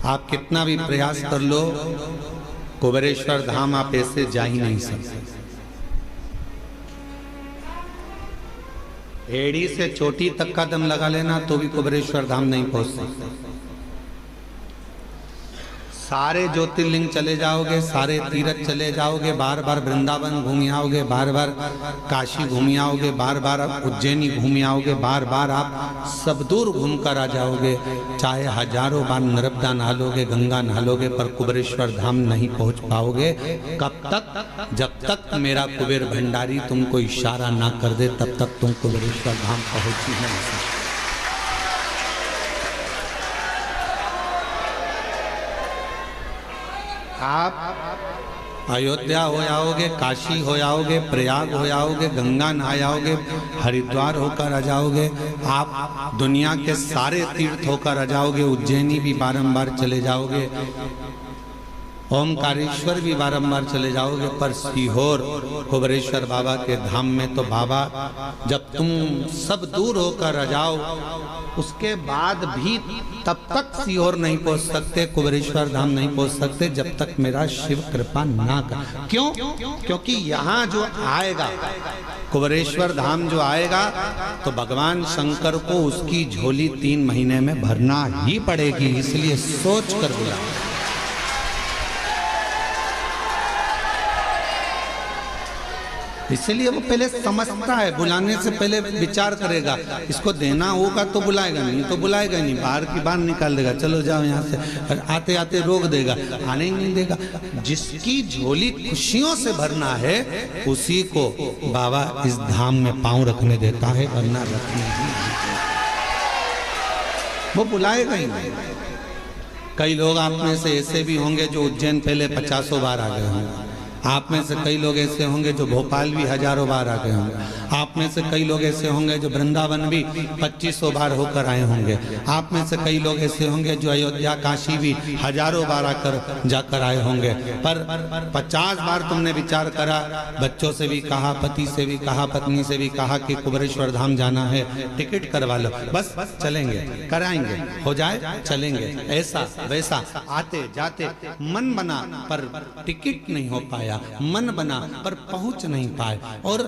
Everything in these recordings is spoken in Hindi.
आप कितना भी प्रयास कर लो, कुबेरेश्वर धाम आप ऐसे जा ही नहीं सकते। एड़ी से चोटी तक का दम लगा लेना तो भी कुबेरेश्वर धाम नहीं पहुंच सकते। सारे ज्योतिर्लिंग चले जाओगे, सारे तीर्थ चले जाओगे, बार बार वृंदावन घूम आओगे, बार बार काशी घूम आओगे, बार बार उज्जैनी घूम आओगे, बार बार आप सब दूर घूम कर आ जाओगे, चाहे हजारों बार नर्मदा नहालोगे, गंगा नहालोगे, पर कुबेरेश्वर धाम नहीं पहुंच पाओगे। कब तक? जब तक मेरा कुबेर भंडारी तुमको इशारा ना कर दे, तब तक तुम कुबेरेश्वर धाम पहुंच ही नहीं सकते। आप अयोध्या हो आओगे, काशी हो आओगे, प्रयाग हो आओगे, गंगा नहा आओगे, हरिद्वार होकर आ जाओगे, आप दुनिया के सारे तीर्थ होकर आ जाओगे, उज्जैनी भी बारंबार चले जाओगे, ओमकारेश्वर भी बारंबार चले जाओगे, पर सीहोर कुबेरेश्वर बाबा के धाम में तो बाबा जब तुम सब दूर होकर आ जाओ, उसके बाद भी तब तक सीहोर नहीं पहुंच सकते, कुबेरेश्वर धाम नहीं पहुंच सकते, जब तक मेरा शिव कृपा ना कर। क्यों? क्योंकि यहाँ जो आएगा, कुबेरेश्वर धाम जो आएगा, तो भगवान शंकर को उसकी झोली 3 महीने में भरना ही पड़ेगी, इसलिए सोच कर बुला। इसलिए वो पहले समझता है, बुलाने से पहले विचार करेगा, इसको देना होगा तो बुलाएगा, नहीं तो बुलाएगा नहीं, बाहर की बाहर निकाल देगा, चलो जाओ यहाँ से, आते आते रोक देगा, आने ही नहीं देगा। जिसकी झोली खुशियों से भरना है, उसी को बाबा इस धाम में पांव रखने देता है, वरना रखने ही वो बुलाएगा ही नहीं। कई लोग आप में से ऐसे भी होंगे जो उज्जैन पहले 50 बार आ गए होंगे, आप में से कई लोग ऐसे होंगे जो भोपाल भी हजारों बार आ गए होंगे, आप में से कई लोग ऐसे होंगे जो वृंदावन भी 2500 बार होकर आए होंगे, आप में से कई लोग ऐसे होंगे जो अयोध्या काशी भी हजारों बार आकर जाकर आए होंगे, पर 50 बार तुमने विचार करा, बच्चों से भी कहा, पति से भी कहा, पत्नी से भी कहा कि कुबेरेश्वर धाम जाना है, टिकट करवा लो, बस चलेंगे, कराएंगे, हो जाए चलेंगे, ऐसा वैसा, आते जाते मन बना पर टिकट नहीं हो पाया, मन बना पर पहुंच नहीं पाए। और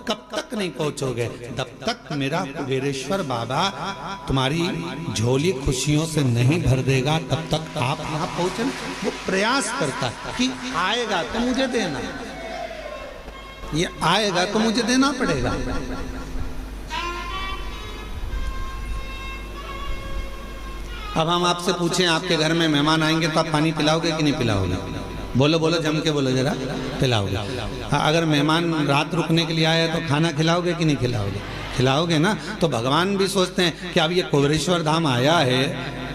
कब तक नहीं पहुंचोगे? तब तक मेरा कुबेरेश्वर बाबा तुम्हारी झोली खुशियों से नहीं भर देगा, तब तक आप यहाँ पहुंचे। वो प्रयास करता कि आएगा तो मुझे देना, ये आएगा तो मुझे देना पड़ेगा। अब हम आपसे पूछें, आपके घर में मेहमान आएंगे तो आप पानी पिलाओगे कि नहीं पिलाओगे? बोलो बोलो, जम के बोलो जरा, खिलाओगे। अगर मेहमान रात रुकने के लिए आए तो खाना खिलाओगे कि नहीं खिलाओगे? खिलाओगे ना। तो भगवान भी सोचते हैं कि अब ये कुबेरेश्वर धाम आया है,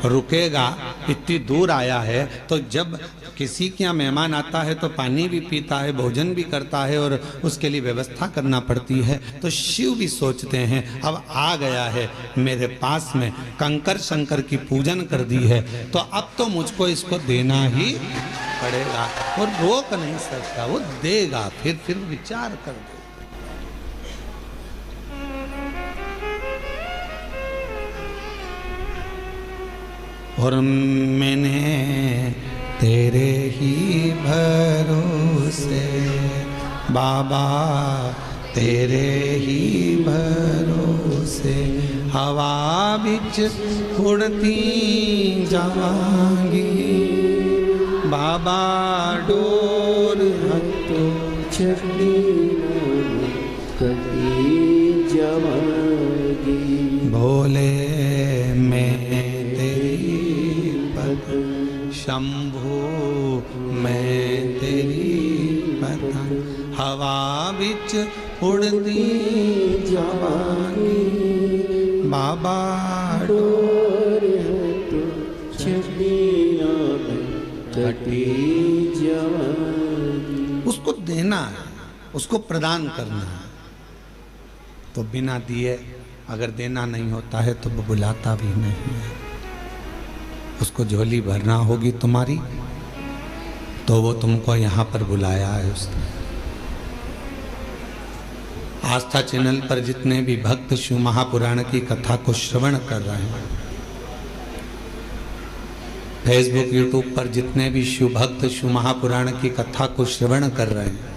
रुकेगा, इतनी दूर आया है, तो जब किसी के यहाँ मेहमान आता है तो पानी भी पीता है, भोजन भी करता है, और उसके लिए व्यवस्था करना पड़ती है। तो शिव भी सोचते हैं अब आ गया है मेरे पास में, कंकर शंकर की पूजन कर दी है, तो अब तो मुझको इसको देना ही पड़ेगा, और रोक नहीं सकता, वो देगा, फिर विचार कर दे। और मैंने तेरे ही भरोसे बाबा, तेरे ही भरोसे हवा बिच उड़ती जावांगी, बाबा डोर हटो छड़ी कटी जावांगी, भोले मैं तेरी पत्नी, शंभू मैं तेरी पत्नी, हवा बिच उड़ती जावांगी, बाबा डोर हटो छड़ी कटी जावांगी। उसको देना है, उसको प्रदान करना है। तो बिना दिए अगर देना नहीं होता है तो वो बुलाता भी नहीं है। उसको झोली भरना होगी तुम्हारी, तो वो तुमको यहाँ पर बुलाया है उसने। आस्था चैनल पर जितने भी भक्त शिव महापुराण की कथा को श्रवण कर रहे हैं, फेसबुक यूट्यूब पर जितने भी शिव भक्त शिव महापुराण की कथा को श्रवण कर रहे हैं,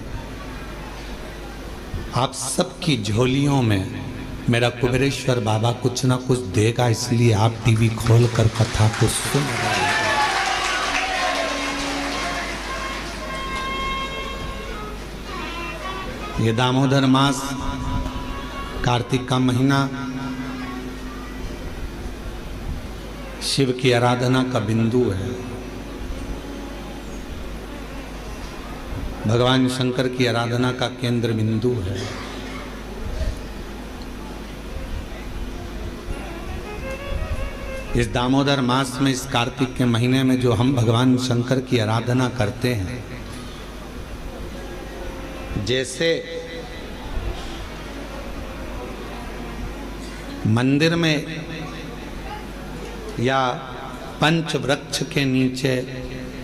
आप सबकी झोलियों में मेरा कुबेरेश्वर बाबा कुछ ना कुछ देगा, इसलिए आप टीवी खोलकर कथा को सुन रहे हैं। ये दामोदर मास, कार्तिक का महीना शिव की आराधना का बिंदु है। भगवान शंकर की आराधना का केंद्र बिंदु है। इस दामोदर मास में, इस कार्तिक के महीने में जो हम भगवान शंकर की आराधना करते हैं, जैसे मंदिर में या पंच वृक्ष के नीचे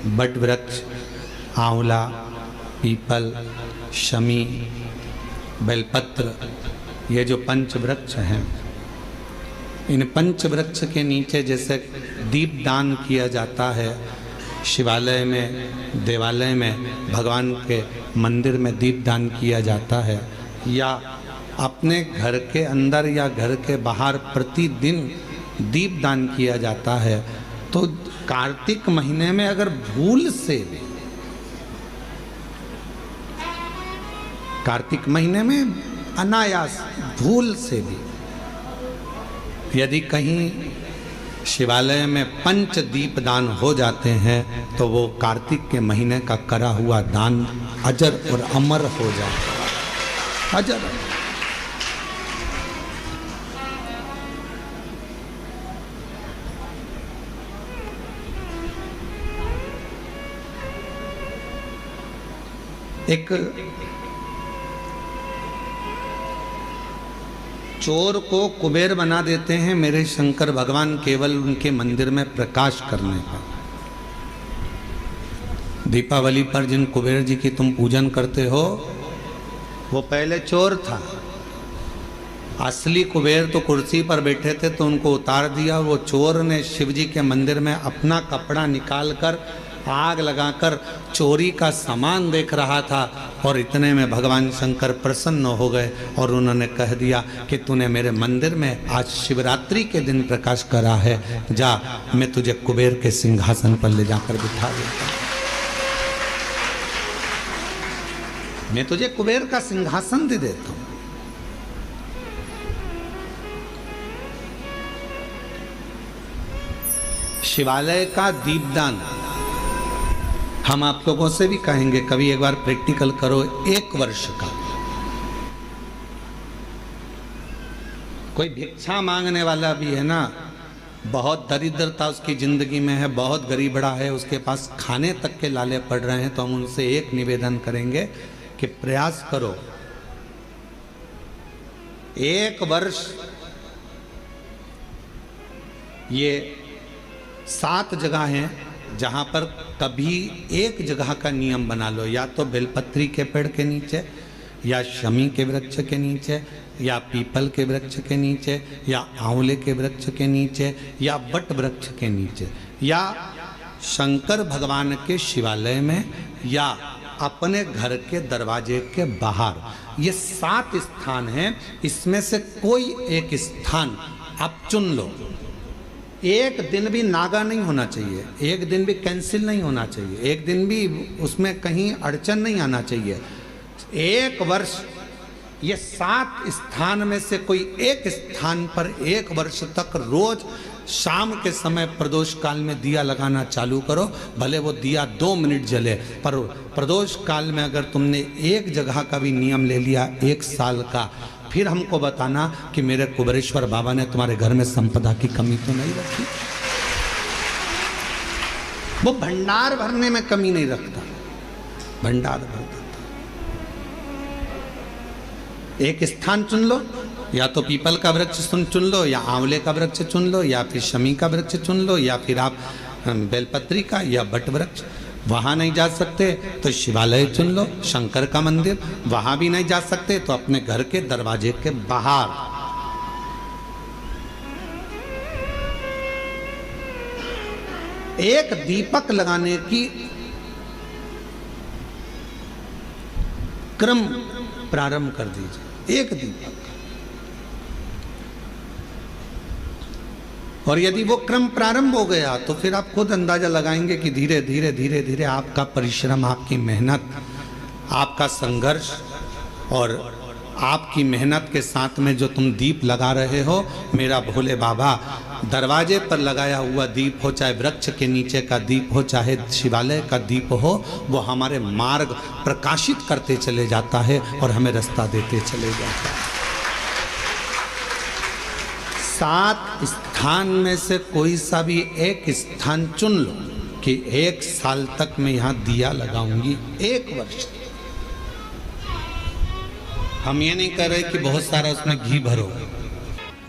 बट वृक्ष, आंवला, पीपल, शमी, बेलपत्र, ये जो पंच वृक्ष हैं, इन पंच वृक्ष के नीचे जैसे दीप दान किया जाता है, शिवालय में, देवालय में, भगवान के मंदिर में दीप दान किया जाता है, या अपने घर के अंदर या घर के बाहर प्रतिदिन दीप दान किया जाता है, तो कार्तिक महीने में अगर भूल से भी, कार्तिक महीने में अनायास भूल से भी यदि कहीं शिवालय में पंच दीप दान हो जाते हैं, तो वो कार्तिक के महीने का करा हुआ दान अजर और अमर हो जाता है। अजर। एक चोर को कुबेर बना देते हैं मेरे शंकर भगवान केवल उनके मंदिर में प्रकाश करने पर। दीपावली पर जिन कुबेर जी की तुम पूजन करते हो, वो पहले चोर था। असली कुबेर तो कुर्सी पर बैठे थे, तो उनको उतार दिया। वो चोर ने शिव जी के मंदिर में अपना कपड़ा निकालकर आग लगाकर चोरी का सामान देख रहा था, और इतने में भगवान शंकर प्रसन्न हो गए और उन्होंने कह दिया कि तूने मेरे मंदिर में आज शिवरात्रि के दिन प्रकाश करा है, जा मैं तुझे कुबेर के सिंहासन पर ले जाकर बिठा देता हूं। मैं तुझे कुबेर का सिंहासन दे देता हूं। शिवालय का दीपदान हम आप लोगों से भी कहेंगे, कभी एक बार प्रैक्टिकल करो। 1 वर्ष का कोई भिक्षा मांगने वाला भी है ना, बहुत दरिद्रता उसकी जिंदगी में है, बहुत गरीबड़ा है, उसके पास खाने तक के लाले पड़ रहे हैं, तो हम उनसे एक निवेदन करेंगे कि प्रयास करो 1 वर्ष ये 7 जगह हैं जहाँ पर कभी एक जगह का नियम बना लो, या तो बेलपत्री के पेड़ के नीचे, या शमी के वृक्ष के नीचे, या पीपल के वृक्ष के नीचे, या आंवले के वृक्ष के नीचे, या बट वृक्ष के नीचे, या शंकर भगवान के शिवालय में, या अपने घर के दरवाजे के बाहर। ये 7 स्थान हैं, इसमें से कोई एक स्थान आप चुन लो। एक दिन भी नागा नहीं होना चाहिए, एक दिन भी कैंसिल नहीं होना चाहिए, एक दिन भी उसमें कहीं अड़चन नहीं आना चाहिए। 1 वर्ष ये 7 स्थान में से कोई एक स्थान पर 1 वर्ष तक रोज शाम के समय प्रदोष काल में दिया लगाना चालू करो। भले वो दिया 2 मिनट जले, पर प्रदोष काल में अगर तुमने एक जगह का भी नियम ले लिया 1 साल का, फिर हमको बताना कि मेरे कुबेरेश्वर बाबा ने तुम्हारे घर में संपदा की कमी तो नहीं रखी। वो भंडार भरने में कमी नहीं रखता, भंडार भरता। एक स्थान चुन लो, या तो पीपल का वृक्ष चुन लो, या आंवले का वृक्ष चुन लो, या फिर शमी का वृक्ष चुन लो, या फिर आप बेलपत्री का या बट वृक्ष। वहाँ नहीं जा सकते तो शिवालय चुन लो, शंकर का मंदिर। वहाँ भी नहीं जा सकते तो अपने घर के दरवाजे के बाहर। एक दीपक लगाने की क्रम प्रारंभ कर दीजिए, एक दीपक। और यदि वो क्रम प्रारंभ हो गया तो फिर आप खुद अंदाजा लगाएंगे कि धीरे धीरे धीरे धीरे आपका परिश्रम, आपकी मेहनत, आपका संघर्ष और आपकी मेहनत के साथ में जो तुम दीप लगा रहे हो, मेरा भोले बाबा दरवाजे पर लगाया हुआ दीप हो, चाहे वृक्ष के नीचे का दीप हो, चाहे शिवालय का दीप हो, वो हमारे मार्ग प्रकाशित करते चले जाता है और हमें रास्ता देते चले जाता है। 7 स्थान में से कोई सा भी एक स्थान चुन लो कि 1 साल तक मैं यहाँ दिया लगाऊंगी, 1 वर्ष। हम ये नहीं कर रहे कि बहुत सारा उसमें घी भरो।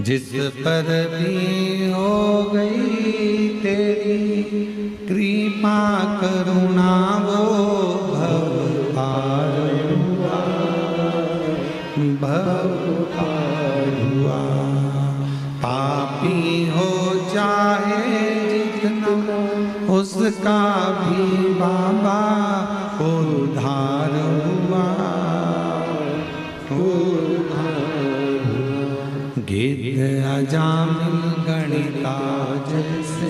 जिस पर भी हो गई तेरी कृपा करुणा वो भव पार हुआ, भव पार हुआ। पापी हो चाहे जितना उसका भी बाबा उद्धार हुआ, गिद्ध अजामिल गणिका जैसे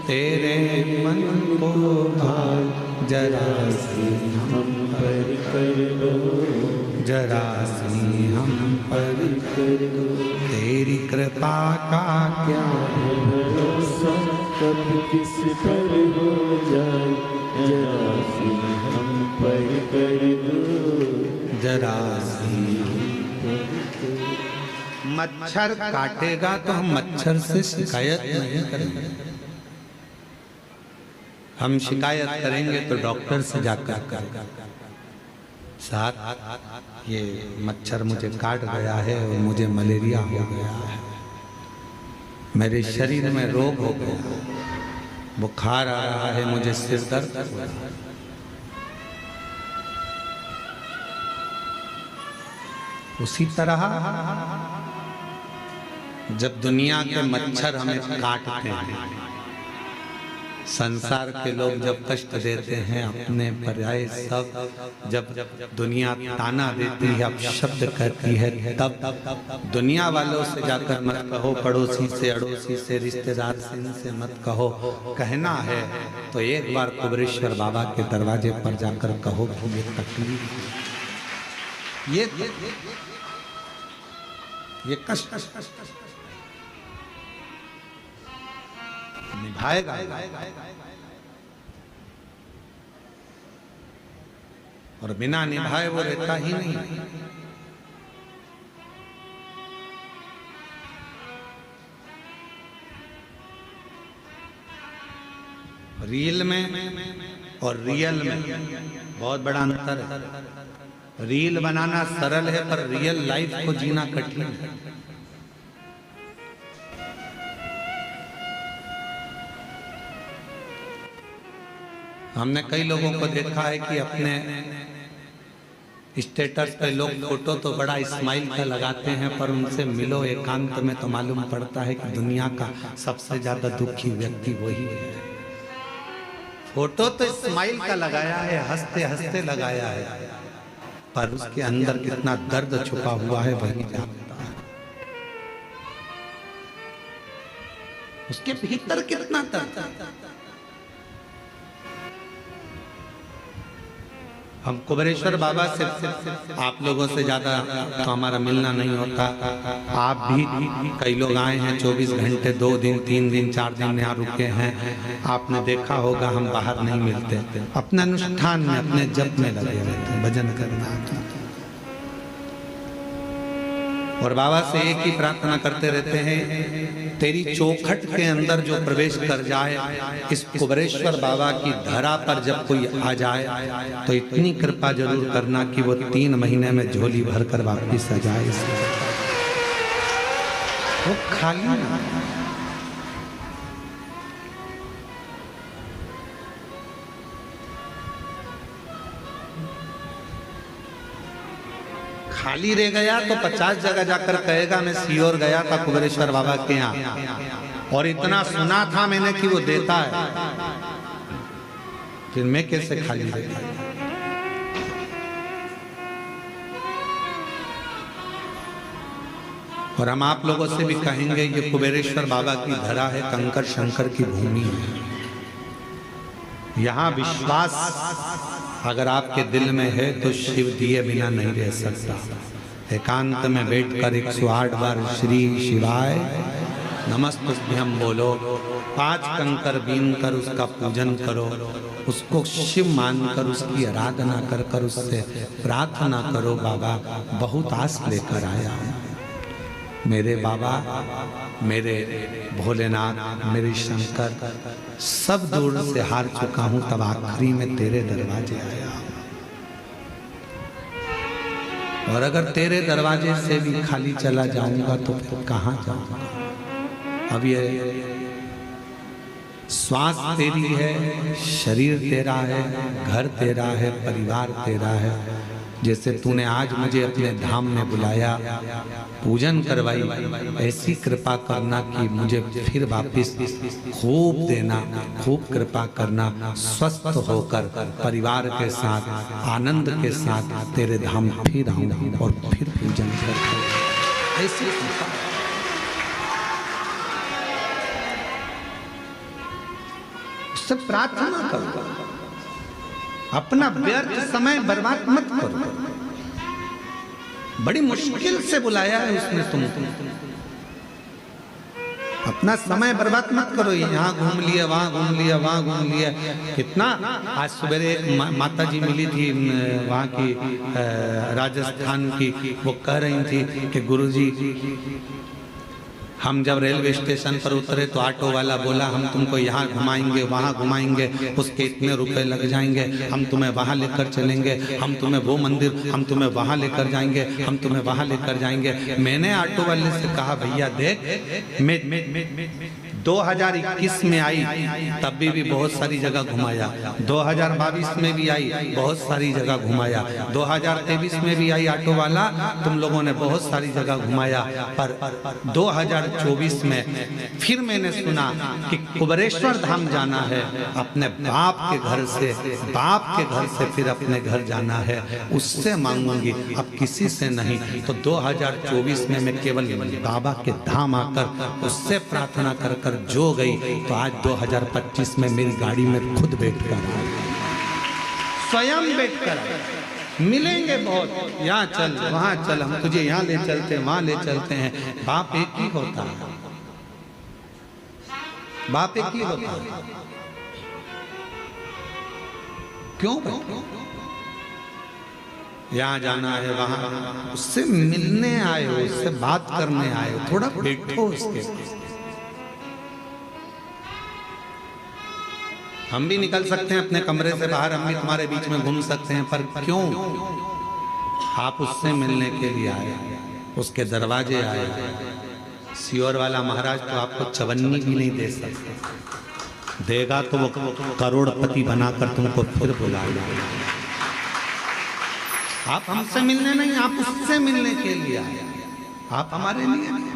तेरे मन को भाग, जरा सी हम पर कर दो, जरा सी हम पर कर दो। तेरी कृपा का क्या भरोसा, कब किस पर हो जाए, जरा सी हम पर कर दो, जरा सी। मच्छर काटेगा तो हम मच्छर से शिकायत नहीं करेंगे, हम शिकायत करेंगे तो डॉक्टर से जाकर करेंगे। साथ ये मच्छर मुझे काट गया है और मुझे मलेरिया हो गया है, मेरे शरीर में रोग हो गया, बुखार आ रहा है, मुझे सिर दर्द हो रहा है। उसी तरह जब दुनिया के मच्छर हमें काटते हैं, संसार के लोग जब कष्ट देते हैं, अपने पर्याय सब, जब दुनिया ताना देती है, अपशब्द कहती है, तब दुनिया वालों से जाकर मत कहो, पड़ोसी से, अड़ोसी से, रिश्तेदार से, इनसे मत कहो। कहना है तो एक बार कुबेरेश्वर बाबा के दरवाजे पर जाकर कहो कि ये तकलीफ, ये कष्ट निभाएगा। और बिना निभाए वो रहता ही नहीं। रील में और रियल में बहुत बड़ा अंतर है। रील बनाना सरल है पर रियल लाइफ को जीना कठिन है। हमने कई लोगों को देखा है कि अपने स्टेटस पे लोग फोटो तो बड़ा स्माइल का लगाते हैं, पर उनसे मिलो एकांत में तो मालूम पड़ता है कि दुनिया का सबसे ज्यादा दुखी व्यक्ति वही है। फोटो तो स्माइल का लगाया है, हंसते हंसते लगाया है, पर उसके अंदर कितना दर्द छुपा हुआ है वही जानता है। उसके भीतर कितना दर्द। हम कुबेरेश्वर बाबा से आप लोगों से ज़्यादा तो हमारा मिलना नहीं होता। आप भी कई लोग आए हैं 24 घंटे, 2 दिन, 3 दिन, 4 दिन यहाँ रुके हैं। आपने देखा होगा हम बाहर नहीं मिलते, अपने अनुष्ठान में, अपने जप में लगे रहते हैं, भजन करना। और बाबा से एक ही प्रार्थना करते रहते हैं, तेरी चौखट के अंदर जो प्रवेश कर जाए, इस कुबेरेश्वर बाबा की धरा पर जब कोई आ जाए तो इतनी कृपा जरूर करना कि वो 3 महीने में झोली भर कर वापिस आ जाए। वो खाली ना, खाली रह गया तो 50 जगह जाकर कहेगा मैं सियोर गया था कुबेरेश्वर बाबा के यहाँ और इतना सुना था मैंने कि वो देता है। फिर मैं कैसे खाली रहूंगा? और हम आप लोगों से भी कहेंगे ये कुबेरेश्वर बाबा की धरा है, कंकर शंकर की भूमि है। यहाँ विश्वास अगर आपके दिल में है तो शिव दिए बिना नहीं रह सकता। एकांत में बैठकर 108 बार श्री शिवाय नमस्तुभ्यं बोलो, 5 कंकर बीन कर उसका पूजन करो, उसको शिव मानकर उसकी आराधना कर कर उससे प्रार्थना करो। बाबा बहुत आस लेकर आया हूँ, मेरे बाबा, मेरे भोलेनाथ, मेरे शंकर, सब दूर से हार चुका हूं, तब आखिरी में तेरे दरवाजे आया हूं। और अगर तेरे दरवाजे से भी खाली चला जाऊंगा तो फिर कहां जाऊंगा? अब ये श्वास तेरी है, शरीर तेरा है, घर तेरा है, परिवार तेरा है। जैसे तूने आज मुझे अपने धाम में बुलाया, पूजन करवाई, ऐसी कृपा करना कि मुझे फिर वापस खूब देना, खूब कृपा करना, स्वस्थ होकर परिवार के साथ आनंद के साथ तेरे धाम फिर आऊं और फिर पूजन कर। ऐसी कृपा उससे प्रार्थना करो, अपना व्यर्थ समय बर्बाद मत करो। बड़ी मुश्किल से बुलाया है उसने तुमको, अपना समय बर्बाद मत करो। यहाँ घूम लिया, वहाँ घूम लिया, वहाँ घूम लिया। कितना आज सवेरे एक माता जी मिली थी वहाँ की, राजस्थान की, वो कह रही थी कि गुरुजी हम जब रेलवे स्टेशन पर उतरे तो ऑटो वाला बोला हम तुमको यहाँ घुमाएंगे, वहाँ घुमाएंगे, उसके इतने रुपए लग जाएंगे, हम तुम्हें वहाँ लेकर चलेंगे, हम तुम्हें वो मंदिर, हम तुम्हें वहाँ लेकर जाएंगे, हम तुम्हें वहाँ लेकर जाएंगे। मैंने ऑटो वाले से कहा भैया देख, मैं 2021 में आई तब भी बहुत सारी जगह घुमाया, 2022 में भी आई बहुत सारी जगह घुमाया, 2023 में भी आई ऑटो वाला, तुम लोगों ने बहुत सारी जगह घुमाया, पर 2024 में फिर मैंने सुना कि कुबेरेश्वर धाम जाना है, अपने बाप के घर से, बाप के घर से फिर अपने घर जाना है, उससे मांगूंगी, अब किसी से नहीं। तो 2024 में मैं केवल बाबा के धाम आकर उससे प्रार्थना कर कर जो गई, तो आज 2025 में मेरी गाड़ी में खुद बैठकर आया, स्वयं बैठकर आया। मिलेंगे बहुत, यहाँ चल, वहाँ चल, हम तुझे यहाँ ले चलते हैं, वहाँ ले चलते हैं। बाप एक ही होता है, बाप एक ही होता है। क्यों? यहाँ जाना है, वहाँ, उससे मिलने आए हो, उससे बात करने आए हो, थोड़ा बैठो उसके। हम भी निकल सकते हैं अपने कमरे से बाहर, हम भी तुम्हारे बीच में घूम सकते हैं, पर क्यों? आप उससे मिलने के लिए आए, उसके दरवाजे आए। सियोर वाला महाराज तो आपको चवन्नी भी नहीं दे सकते, देगा तो वो करोड़पति बनाकर तुमको फिर बुलाएगा। आप हमसे मिलने नहीं, आप उससे मिलने के लिए आए, आप हमारे लिए नहीं।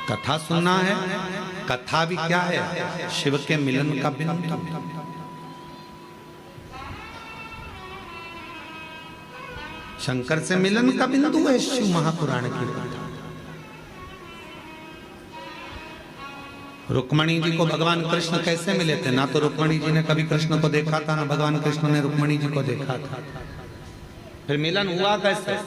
कथा सुनना है, कथा भी क्या है? शिव के मिलन का बिंदु। शंकर से मिलन का बिंदु है शिव महापुराण की कथा। रुक्मणी जी को भगवान कृष्ण कैसे मिले थे? ना तो रुक्मणी जी ने कभी कृष्ण को देखा था, ना भगवान कृष्ण ने रुक्मणी जी को देखा था। फिर मिलन हुआ कैसे?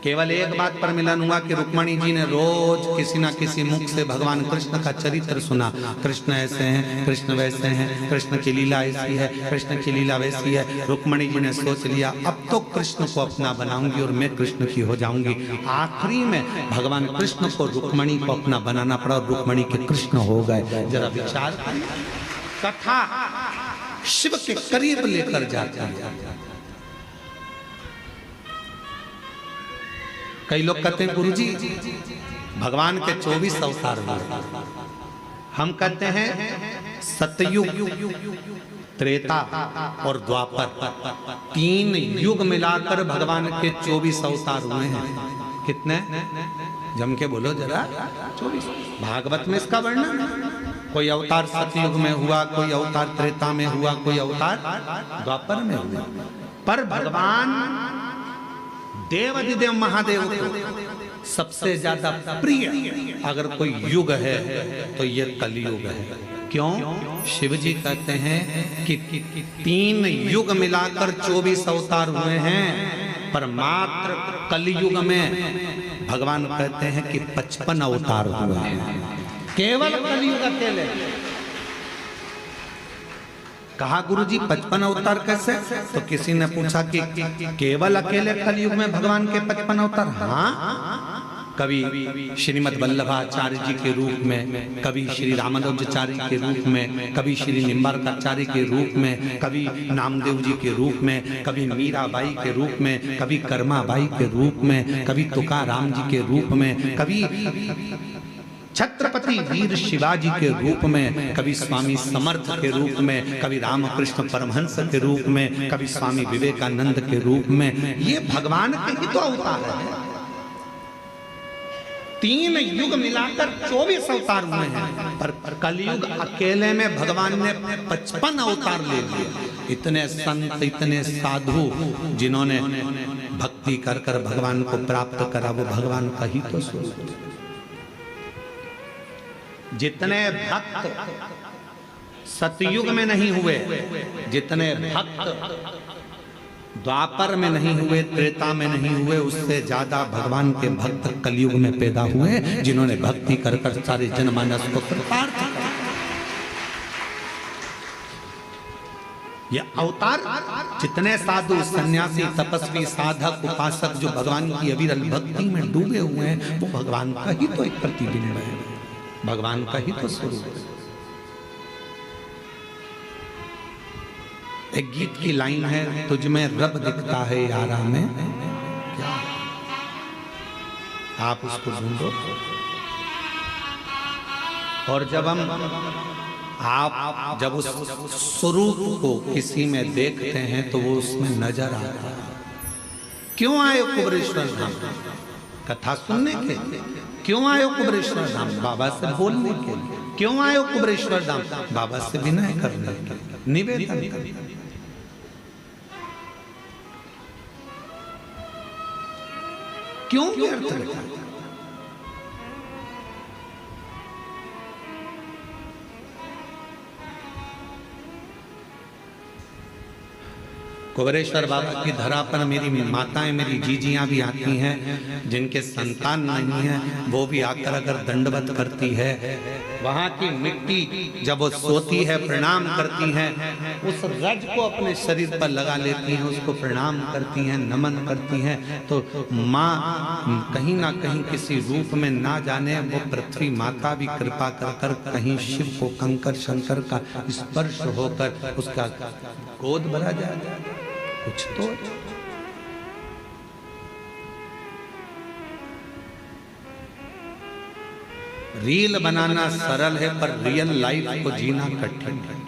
केवल एक बात पर मिलन हुआ कि रुक्मणी जी ने रोज किसी ना किसी मुख से भगवान कृष्ण का चरित्र सुना। कृष्ण ऐसे हैं, कृष्ण वैसे हैं, कृष्ण की लीला ऐसी है, कृष्ण की लीला वैसी है। रुक्मणी जी ने सोच लिया अब तो कृष्ण को अपना बनाऊंगी और मैं कृष्ण की हो जाऊंगी। आखिरी में भगवान कृष्ण को रुक्मणी को अपना बनाना पड़ा और रुक्मणी के कृष्ण हो गए। जरा विचार, कथा शिव के करीब लेकर जाता है। कई लोग कहते हैं गुरुजी भगवान के 24 अवतार हुए, हम कहते हैं सतयुग, त्रेता और द्वापर, 3 युग मिलाकर भगवान के 24 अवतार हुए हैं। कितने? जम के बोलो जरा। 24। भागवत में इसका वर्णन कोई अवतार सतयुग में हुआ, कोई अवतार त्रेता में हुआ, कोई अवतार द्वापर में हुआ। पर भगवान देवाधिदेव महादेव को सबसे ज्यादा प्रिय अगर कोई युग है तो ये कलयुग है। क्यों? शिव जी कहते हैं कि 3 युग मिलाकर 24 अवतार हुए हैं, पर मात्र कलयुग में भगवान कहते हैं कि 55 अवतार हुए हैं, केवल कलयुग अकेले। कहा गुरुजी 55 अवतार कैसे? तो किसी ने पूछा कि केवल अकेले कलयुग में भगवान के 55 अवतार? हाँ, कभी श्रीमद् वल्लभाचार्य जी के रूप में, कभी श्री रामानुजाचार्य के रूप में, कभी श्री निम्बार्काचार्य के रूप में, कभी नामदेव जी के रूप में, कभी मीराबाई के रूप में, कभी कर्माबाई के रूप में, कभी तुकाराम जी के रूप में, कभी छत्रपति वीर शिवाजी के रूप में, कभी स्वामी समर्थ के रूप में, कभी रामकृष्ण परमहंस के रूप में, कभी स्वामी विवेकानंद के रूप में। ये भगवान के ही तो अवतार है। 3 युग मिलाकर 24 अवतार हुए हैं, पर कलयुग अकेले में भगवान ने 55 अवतार ले लिए। इतने संत, इतने साधु जिन्होंने भक्ति कर कर भगवान को प्राप्त करा, वो भगवान का ही तो स्वरूप। जितने भक्त सतयुग में नहीं हुए, जितने भक्त द्वापर में नहीं हुए, त्रेता में नहीं हुए, उससे ज्यादा भगवान के भक्त कलयुग में पैदा हुए, जिन्होंने भक्ति कर कर सारे जनमानस को कृतार्थ किया। ये अवतार जितने साधु, सन्यासी, तपस्वी, साधक, उपासक जो भगवान की अविरल भक्ति में डूबे हुए हैं, वो भगवान का ही तो एक प्रतिबिंब है, भगवान का ही तो स्वरूप है। एक गीत की लाइन है, तुझ में रब दिखता है यारा में क्या, आप उसको ढूंढो। और जब उस स्वरूप को किसी में देखते हैं तो वो उसमें नजर आता है। क्यों आए कुबरेश्वर धाम? कथा सुनने के लिए। क्यों आए कुबरेश्वर धाम? बाबा से बोलने के लिए। क्यों आए कुबरेश्वर धाम? बाबा से विनय करने के लिए, निवेदन करने। क्यों व्यर्थ रखा? कुबरेश्वर बाबा की धरा पर मेरी माताएं, मेरी जीजियां भी आती हैं, जिनके संतान नहीं है, वो भी आकर अगर दंडवत करती है। वहाँ की मिट्टी जब वो सोती है प्रणाम करती हैं, उस रज को अपने शरीर पर लगा लेती हैं, उसको प्रणाम करती हैं, नमन करती हैं। तो माँ कहीं ना कहीं किसी रूप में ना जाने वो पृथ्वी माता भी कृपा कर कर कहीं शिव को कंकर शंकर का स्पर्श होकर उसका गोद भरा जाए। कुछ तो रील बनाना सरल है, पर रियल लाइफ को जीना कठिन है।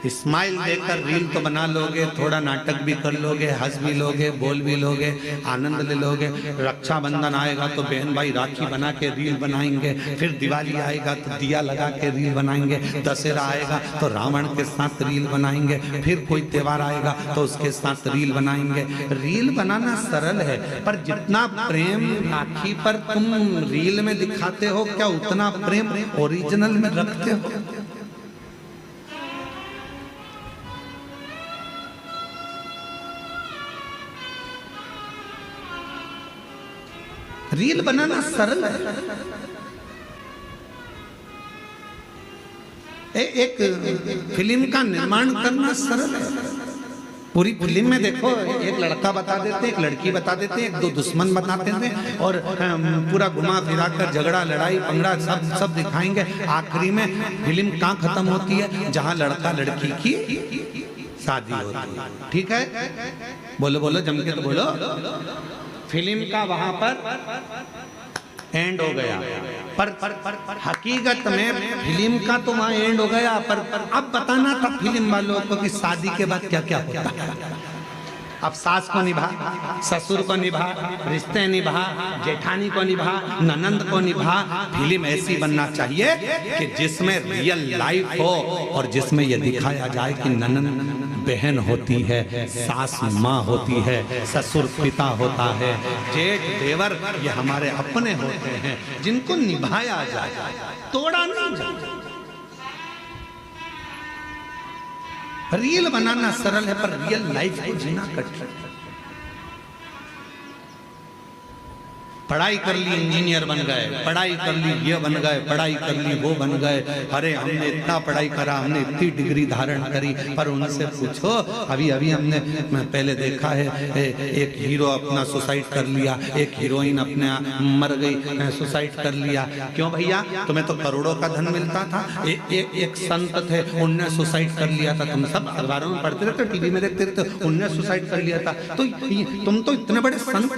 स्माइल देकर रील तो बना लोगे, थोड़ा नाटक भी कर लोगे, हंस भी लोगे, बोल भी लोगे, आनंद ले लोगे। रक्षाबंधन आएगा तो बहन भाई राखी बना के रील बनाएंगे, फिर दिवाली आएगा तो दिया लगा के रील बनाएंगे, दशहरा आएगा तो रावण के साथ रील बनाएंगे, फिर कोई त्योहार आएगा तो उसके साथ रील बनाएंगे। रील बनाना सरल है, पर जितना प्रेम राखी पर तुम रील में दिखाते हो, क्या उतना प्रेम ओरिजिनल में रखते हो? रील बनाना सरल है। एक फिल्म का निर्माण करना सरल है। पूरी फिल्म में देखो, एक लड़का बता देते, एक लड़की बता देते, एक दो दुश्मन बताते हैं, और पूरा घुमा फिरा कर झगड़ा, लड़ाई, पंगड़ा सब दिखाएंगे। आखिरी में फिल्म कहाँ खत्म होती है? जहाँ लड़का लड़की की शादी होती है। ठीक है, बोलो बोलो, जम के तो बोलो। फिल्म का वहां पर एंड हो गया, पर हकीकत में फिल्म का तो वहां एंड हो गया, पर अब बताना था फिल्म वालों को कि शादी के बाद क्या क्या होता है। अब सास को निभा, ससुर को निभा, रिश्ते निभा, जेठानी को निभा, ननंद को निभा। फिल्म ऐसी बनना चाहिए कि जिसमें रियल लाइफ हो और जिसमें यह दिखाया जाए कि ननंद बहन होती है, सास माँ होती है, ससुर पिता होता है, जेठ देवर ये हमारे अपने होते हैं, जिनको निभाया जाए, तोड़ा नहीं जाए। रील बनाना सरल है पर रियल लाइफ को जीना कठिन। पढ़ाई कर ली इंजीनियर बन गए, पढ़ाई कर ली ये बन गए, पढ़ाई कर ली वो बन गए। अरे हमने इतना पढ़ाई करा, हमने इतनी डिग्री धारण करी, पर उनसे पूछो अभी अभी हमने पहले देखा है एक हीरो अपना सुसाइड कर लिया, एक हीरोइन अपने मर गई, सुसाइड कर लिया। क्यों भैया? तुम्हें तो करोड़ों का धन मिलता था। एक संत थे, उनने सुसाइड कर लिया था। तुम सब अखबारों में पढ़ते रहते, टीवी में देखते रहते, उनने सुसाइड कर लिया था। तो तुम तो इतने बड़े संत,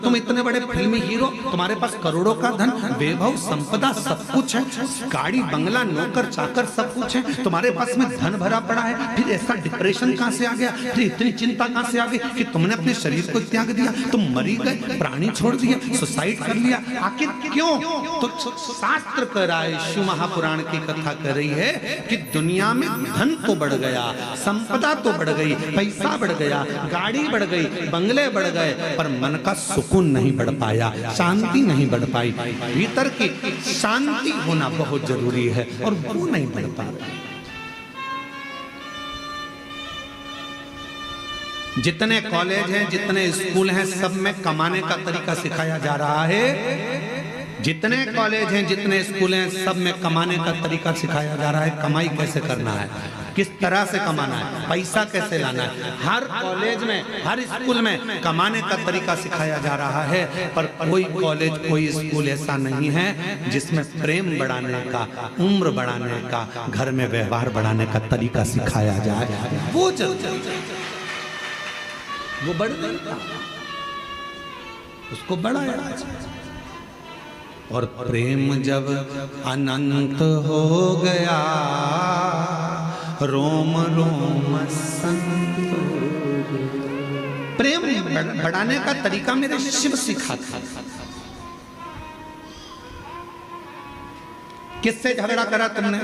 तुम इतने बड़े फिल्मी हीरो, तुम्हारे पास करोड़ों का धन, वैभव संपदा सब कुछ है, गाड़ी बंगला नौकर चाकर सब कुछ है, तुम्हारे पास में धन भरा पड़ा है, फिर ऐसा डिप्रेशन कहां से आ गया? फिर इतनी चिंता कहां से आ गई कि तुमने अपने शरीर को त्याग दिया, तुम मरी गए, प्राणी छोड़ दिए, सुसाइड कर लिया? आखिर क्यों? तो शास्त्र कह रहा है, शिव महापुराण की कथा कर रही है कि दुनिया में धन तो बढ़ गया, संपदा तो बढ़ गई, पैसा बढ़ गया, गाड़ी बढ़ गई, बंगले बढ़ गए, पर मन का सुकून नहीं बढ़ पाया, शांति नहीं बढ़ पाई। भीतर की शांति होना बहुत जरूरी है और वो नहीं बढ़ पाता। जितने कॉलेज हैं, जितने स्कूल हैं, सब में कमाने का तरीका सिखाया जा रहा है। जितने कॉलेज हैं, जितने स्कूल हैं, सब में कमाने का तरीका सिखाया जा रहा है। कमाई कैसे करना है, किस तरह से कमाना है, पैसा कैसे लाना है। हर कॉलेज में, हर स्कूल में कमाने का तरीका सिखाया जा रहा है, पर कोई कॉलेज, कोई स्कूल ऐसा नहीं है जिसमें प्रेम बढ़ाने का, उम्र बढ़ाने का, घर में व्यवहार बढ़ाने का तरीका सिखाया जाए। वो वो बढ़ गया, उसको बढ़ाया जाए। और प्रेम जब अनंत हो गया, रोम रोम संत। प्रेम बढ़ाने का तरीका मेरे शिव सिखाता। किससे झगड़ा करा तुमने?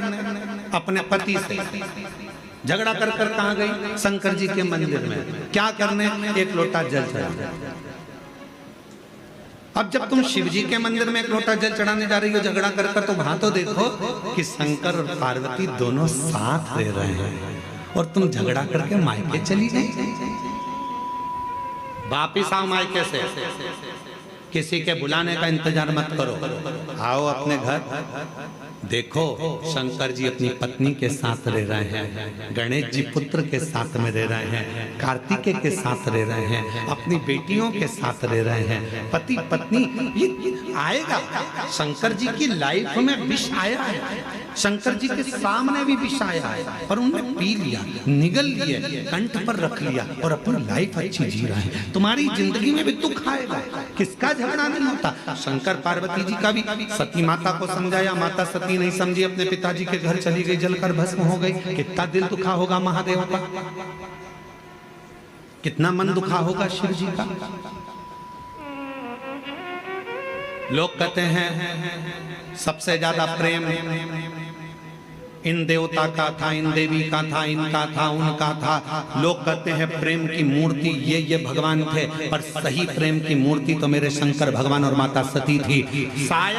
अपने पति से। झगड़ा कर कर कहां गई? शंकर जी के मंदिर में। क्या करने? एक लोटा जल चढ़ा। अब जब तुम शिव जी के मंदिर में एक लोटा जल चढ़ाने जा रही हो झगड़ा कर कर, तो वहां तो देखो कि शंकर और पार्वती दोनों साथ रह रहे हैं और तुम झगड़ा करके मायके चली गई। वापिस आओ मायके से, किसी के बुलाने का इंतजार मत करो, आओ अपने घर। देखो शंकर जी अपनी पत्नी के साथ रह रहे हैं, गणेश जी पुत्र के साथ में रह रहे हैं, कार्तिकेय के साथ रह रहे हैं, अपनी बेटियों के साथ रह रहे हैं, पति पत्नी। ये आएगा, शंकर जी की लाइफ में विष आया है, शंकर जी के सामने भी विष आया है, पर उन्होंने पी लिया, निगल लिए, कंठ पर रख लिया और अपनी लाइफ अच्छी जी रहे हैं। तुम्हारी जिंदगी में भी दुख आएगा, किसका झगड़ा नहीं होता। शंकर पार्वती जी का भी सती माता को समझाया, माता सती नहीं समझी, अपने पिताजी के घर चली गई, जलकर भस्म हो गई। कितना दिल दुखा होगा महादेव का, कितना मन दुखा होगा शिव जी का। लोग कहते हैं सबसे ज्यादा प्रेम इन देवता का था, इन देवी का था, इनका था, उनका था। लोग कहते हैं प्रेम की मूर्ति ये भगवान थे, पर सही प्रेम की मूर्ति तो मेरे शंकर भगवान और माता सती थी। शायद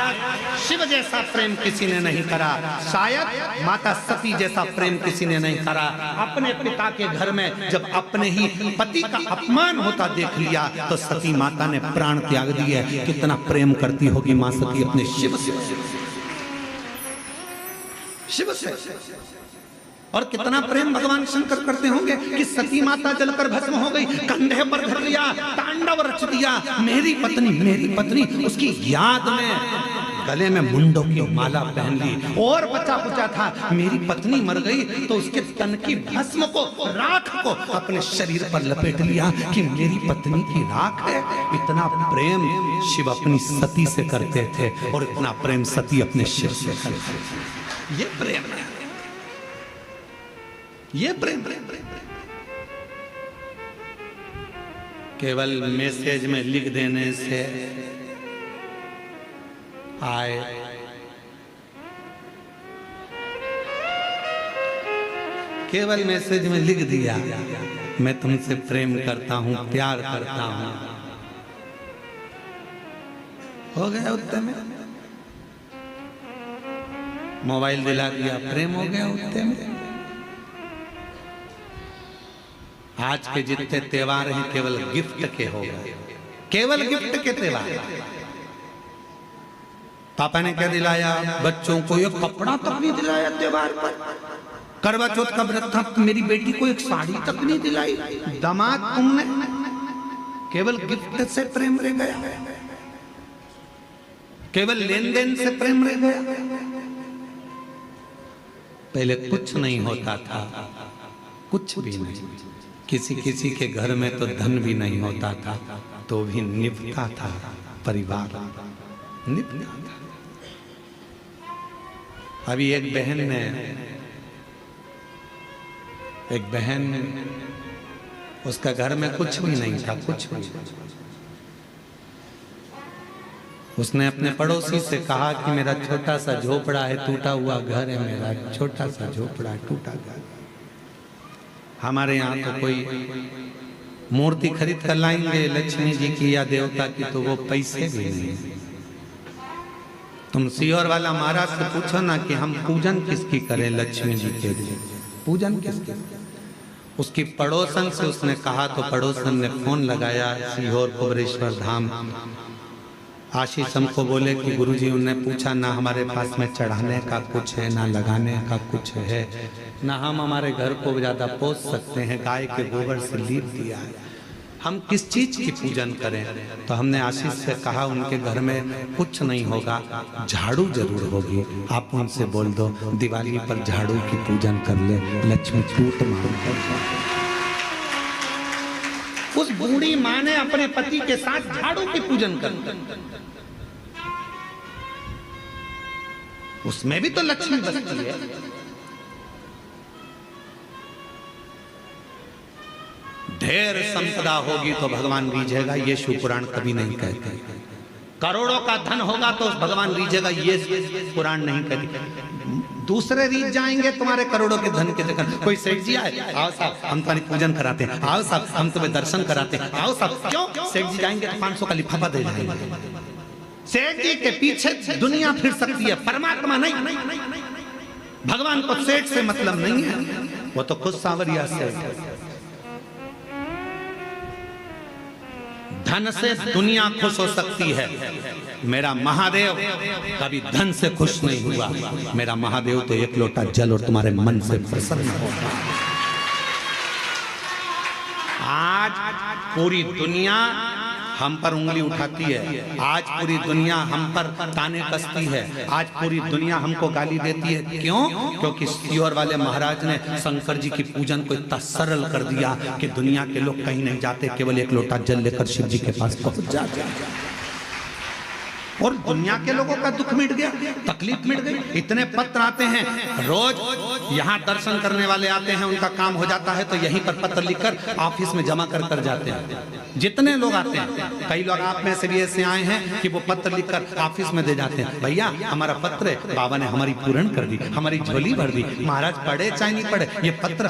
शिव जैसा प्रेम किसी ने नहीं करा, शायद माता सती जैसा प्रेम किसी ने नहीं करा। अपने पिता के घर में जब अपने ही पति का अपमान होता देख लिया तो सती माता ने प्राण त्याग दिए। कितना प्रेम करती होगी मां सती अपने शिव से, शिव से। और कितना प्रेम भगवान शंकर करते होंगे कि सती माता जलकर भस्म हो गई, कंधे पर धर लिया, तांडव रच दिया, मेरी पत्नी, उसकी याद में गले में मुंडों की माला पहन ली। और बचा कुचा था, मेरी पत्नी मर गई तो उसके तन की भस्म को, राख को अपने शरीर पर लपेट लिया कि मेरी पत्नी की राख है। इतना प्रेम शिव अपनी सती से करते थे और इतना प्रेम सती अपने शिव से करते थे। ये प्रेम है, ये प्रेम। केवल मैसेज में लिख देने से आए, केवल मैसेज में लिख दिया मैं तुमसे प्रेम करता हूं, प्यार करता हूं, हो गया उत्ते में। मोबाइल दिला दिया, प्रेम हो गया उत्ते में। आज के जितने त्योहार हैं केवल गिफ्ट के हो गए, केवल गिफ्ट के त्योहार। पापा ने क्या दिलाया बच्चों को? एक कपड़ा तक नहीं दिलाया त्योहार पर। करवा चौथ का व्रत था, मेरी बेटी को एक साड़ी तक नहीं दिलाई। दामाद तुमने केवल गिफ्ट से प्रेम रह गया, केवल लेन देन से प्रेम रह गया। पहले कुछ नहीं होता था, कुछ भी नहीं। किसी किसी के घर में तो धन भी नहीं होता था, तो भी निभता था परिवार, निभता था। अभी एक बहन उसका घर में कुछ भी नहीं था, कुछ भी। उसने अपने पड़ोसी से कहा कि मेरा छोटा सा झोपड़ा है, टूटा हुआ घर है, मेरा छोटा सा झोपड़ा है, टूटा घर। हमारे यहाँ तो कोई मूर्ति खरीद कर लाएंगे लक्ष्मी जी की या देवता की, तो वो पैसे भी नहीं। तुम सीहोर वाला महाराज से पूछो ना कि हम पूजन किसकी करें, लक्ष्मी जी के लिए पूजन किसकी? उसकी पड़ोसन से उसने कहा तो पड़ोसन ने फोन लगाया सीहोर कुबरेश्वर धाम। आशीष हमको बोले कि गुरुजी, उन्होंने पूछा ना हमारे पास में चढ़ाने का कुछ है, ना लगाने का कुछ है, ना हम हमारे घर को ज़्यादा पोस सकते हैं, गाय के गोबर से लीप दिया है, हम किस चीज़ की पूजन करें? तो हमने आशीष से कहा उनके घर में कुछ नहीं होगा, झाड़ू जरूर होगी, आप उनसे बोल दो दिवाली पर झाड़ू की पूजन कर ले, लक्ष्मी टूट मांग कर। उस बूढ़ी माँ ने अपने पति के साथ झाड़ू की पूजन कर, उसमें भी तो लक्ष्मी बसती है। ढेर संपदा होगी तो भगवान रीझेगा, ये शिव पुराण कभी नहीं कहते। करोड़ों का धन होगा तो भगवान रीझेगा, ये पुराण नहीं कहते। दूसरे रीझ जाएंगे तुम्हारे करोड़ों के धन के चक्कर। कोई सेठ जी आए, आओ साहब हम तुम्हारी पूजन कराते हैं, आओ साहब हम तुम्हें दर्शन कराते हैं, आओ साहब। क्यों? सेठ जी जाएंगे तो 500 का लिफाफा दे जाएंगे। सेठ जी के पीछे दुनिया फिर सकती है, परमात्मा नहीं। भगवान को सेठ से मतलब नहीं है, वो तो खुद सांवरिया सेठ है। धन से दुनिया खुश हो सकती है, मेरा महादेव कभी धन से खुश नहीं हुआ। मेरा महादेव तो एक लोटा जल और तुम्हारे मन से प्रसन्न होगा। आज पूरी दुनिया हम पर उंगली उठाती है, आज पूरी दुनिया हम पर ताने कसती है, आज पूरी दुनिया हमको गाली देती है। क्यों? क्योंकि सीहोर वाले महाराज ने शंकर जी की पूजन को इतना सरल कर दिया कि दुनिया के लोग कहीं नहीं जाते, केवल एक लोटा जल लेकर शिव जी के पास पहुंच जाते हैं और दुनिया के लोगों का दुख मिट गया, तकलीफ मिट गई। इतने पत्र आते हैं रोज, यहाँ दर्शन करने वाले आते हैं, उनका काम हो जाता है तो यहीं पर पत्र लिखकर ऑफिस में जमा कर जाते हैं। जितने लोग आते हैं, कई लोग आप में से भी ऐसे आए हैं कि वो पत्र लिखकर ऑफिस में दे जाते हैं, भैया हमारा पत्र है, बाबा ने हमारी पूर्ण कर दी, हमारी झोली भर दी। महाराज पढ़े चाहे नहीं पढ़े, ये पत्र